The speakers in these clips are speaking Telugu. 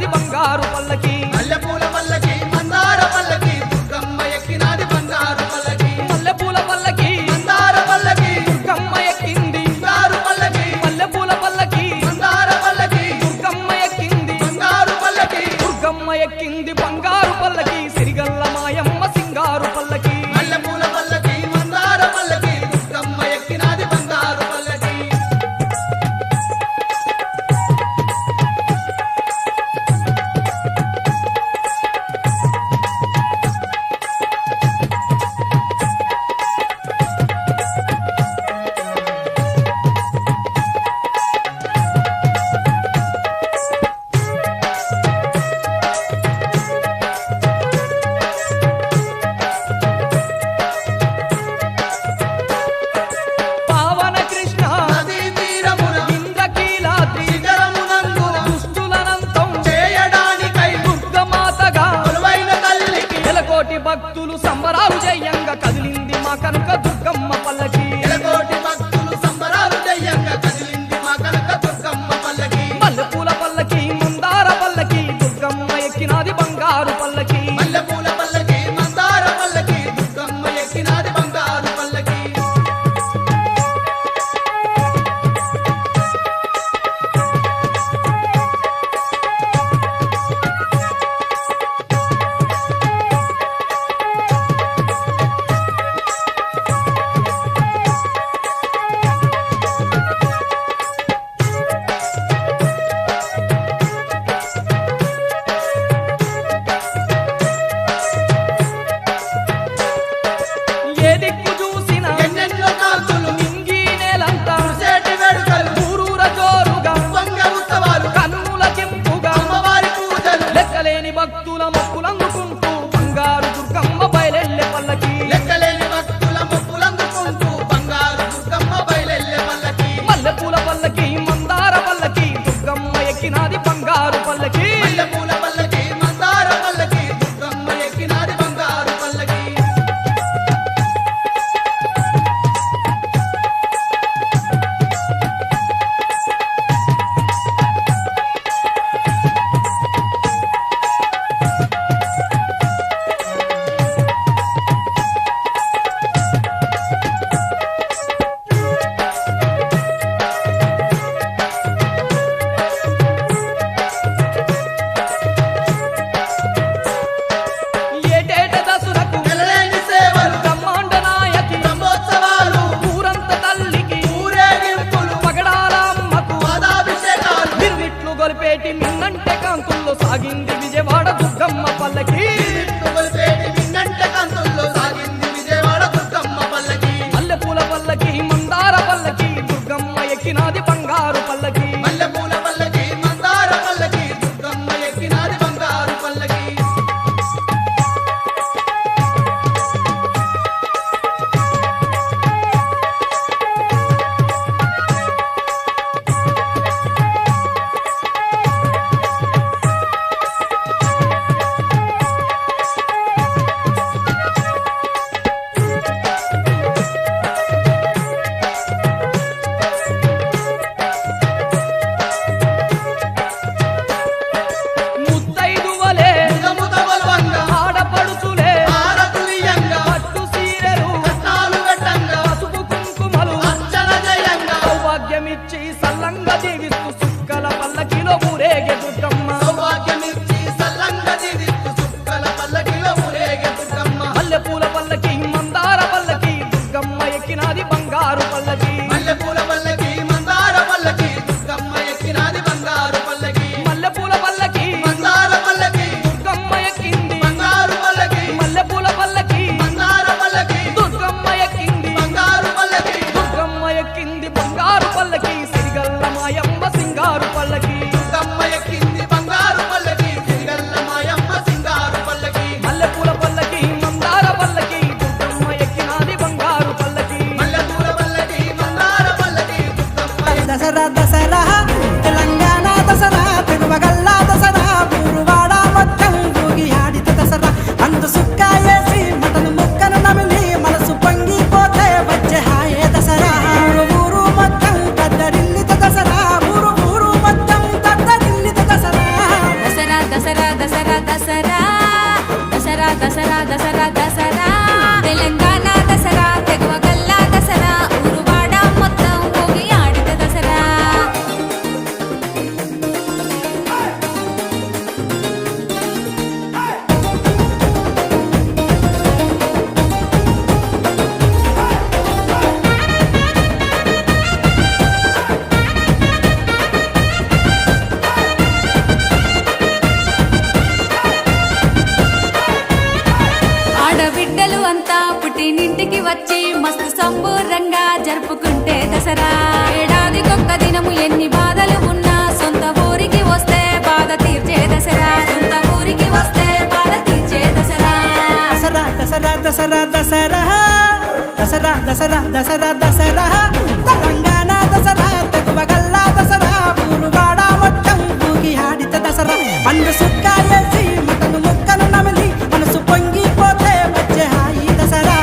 ఎక్కినాది బంగారు పల్లకి మల్లెపూల పల్లకి మందార పల్లకి దుర్గమ్మ ఎక్కినాది బంగారు పల్లకి మల్లెపూల పల్లకి మందార పల్లకి దుర్గమ్మ ఎక్కింది బంగారు పల్లకి మల్లెపూల పల్లకి మందార పల్లకి దుర్గమ్మ ఎక్కింది బంగారు పల్లకి దుర్గమ్మ ఎక్కింది బంగారు పల్లకి సిరిగల్ల మాయమ్మ సింగారు పల్లకి మల్లెపూల పల్లకి మందార పల్లకి దుర్గమ్మ ఎక్కినాది బంగారు పల్లకి పావన కృష్ణ నదీ తీరమున ఇంద్రకీలాద్రి శిఖరమునందున దుష్టులనంతం చేయడానికై దుర్గమాతగా కొలువైన తల్లికి ఎలకోటి భక్తులు సంబరాలు జయంగా కదిలింది మా కనుక దుర్గమ్మ పల్లకి ఎలకోటి భక్తులు సంబరాలు చెయ్యంగా కదిలింది మా కనక దుర్గమ్మ పల్లకి మల్లెపూల పల్లకి మందార పల్లకి దుర్గమ్మ ఎక్కినాది బంగారు పల్లకి మల్లెపూల పల్లకి మందార పల్లకి దుర్గమ్మ ఎక్కినాది బంగారు పల్లకి ఏ దిక్కు చూసినా ఎన్నెన్నో కాంతులు నింగి నేలంతా సేటి వేడుకలు ఊరూర జోరుగా వంగ ఉత్సవాలు కన్నుల కెంపుగా అమ్మవారి పూజలు లెక్కలేని భక్తుల మొక్కులందుకుంటూ బంగారు దుర్గమ్మ బయలెల్లె పల్లకి లెక్కలేని భక్తుల మొక్కులందుకుంటూ బంగారు దుర్గమ్మ బయలెల్లె పల్లకి మల్లెపూల పల్లకి మందార పల్లకి దుర్గమ్మ ఎక్కినాది బంగారు పల్లకి మల్లెపూల పల్లకి మందార పల్లకి దుర్గమ్మ ఎక్కినాది బంగారు పల్లకి ఏటేట దసురకు నెలలేని సేవలు బ్రహ్మాండ నాయకి బ్రహ్మోత్సవాలు ఊరంత తల్లికి ఊరేగింపులు పగడాల అమ్మకు పాదాభిషేకాలు నిర్మిట్లు గొలిపేటి మిన్నంటే కాంతుల్లో సాగింది విజయవాడ దుర్గమ్మ పల్లకి కొలిపేటి మిన్నంట కంతుల్లో సాగింది విజయవాడ దుర్గమ్మ పల్లకి మల్లెపూల పల్లకి మందార పల్లకి దుర్గమ్మ ఎక్కినాది బంగారు పల్లకి మల్లెపూల పల్లకి మందార పల్లకి దుర్గమ్మ ఎక్కినాది బంగారు పల్లకి దసరా దసరా దసరా దసరా దసరా తెలంగాణ దసరా తెగువ గల్లా దసరా ఊరువాడ మొత్తం ఊగి ఆడిత దసరా ఆడబిడ్డలు అంతా పుట్టినింటికి వచ్చి మస్తు సంబూరంగా జరుపుకుంటే దసరా ఏడాదికొక్క దినము ఎన్ని బాధలు ఉన్నా సొంత ఊరికి వస్తే బాధ తీర్చే దసరా సొంత ఊరికి వస్తే బాధ తీర్చే దసరా దసరా దసరా దసరా దసరా దసరా దసరా దసరా దసరా తెలంగాణ దసరా తెగువ గల్లా దసరా ఊరువాడ మొత్తం ఊగి ఆడిత దసరా పండు సుక్క వేసి మటను ముక్కను నమిలి మనసు పొంగిపోతే వచ్చే హాయి దసరా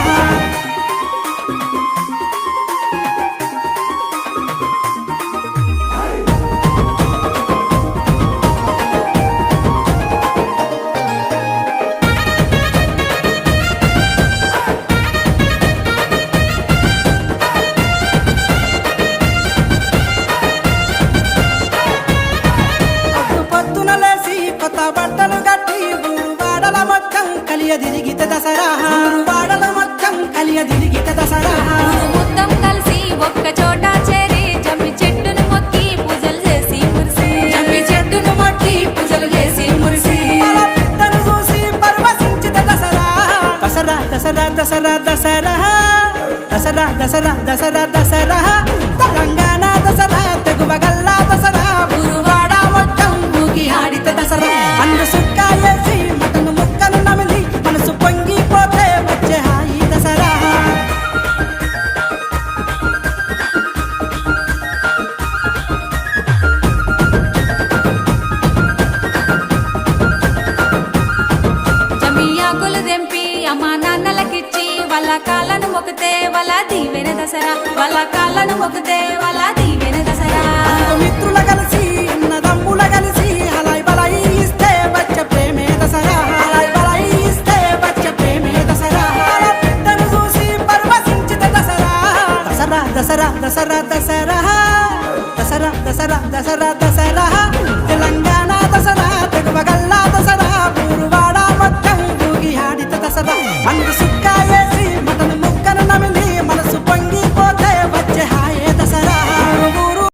పొద్దున లేసి కొత్త బట్టలు కట్టి ఊరువాడల మొత్తం కలియ తిరిగిత దసరా ఊరువాడల మొత్తం కలియ తిరిగిత దసరా ఊరు మొత్తం కలిసి ఒక్క చోట చేరి జమ్మి చెట్టును మొక్కి పూజలు చేసి మురిసి జమ్మి చెట్టును మొక్కి పూజలు చేసి మురిసి వాళ్ళ బిడ్డను చూసి పరవశించిత దసరా దసరా దసరా దసరా దసరా దసరా దసరా దసరా దసరా తెలంగాణ దసరా తెగువ గల్లా దసరా ఊరువాడ మొత్తం ఊగి ఆడిత దసరా అందు సుక్క వేసి మటను ముక్కను నమిలి మనసు పొంగిపోతే వచ్చే హాయి దసరా జమ్మి ఆకులు తెంపి అమ్మా నాన్నలకిచ్చి వాళ్ళ కాళ్ళను మొక్కితే వాళ్ళ దీవెన దసరా వాళ్ళ కాళ్ళను మొక్కితే వాళ్ళ దీవెన దసరా మిత్రుల కలిసి అన్నదమ్ముల కలిసి హలాయి బలాయి ఇస్తే వచ్చే ప్రేమే దసరా హలాయి బలాయి ఇస్తే వచ్చే ప్రేమే దసరా వాళ్ళ బిడ్డను చూసి పరవశించిత దసరా దసరా దసరా దసరా దసరా దసరా దసరా దసరా దసరా తెలంగాణ దసరా తెగువ గల్లా దసరా ఊరువాడ మొత్తం ఊగి ఆడిత దసరా అందు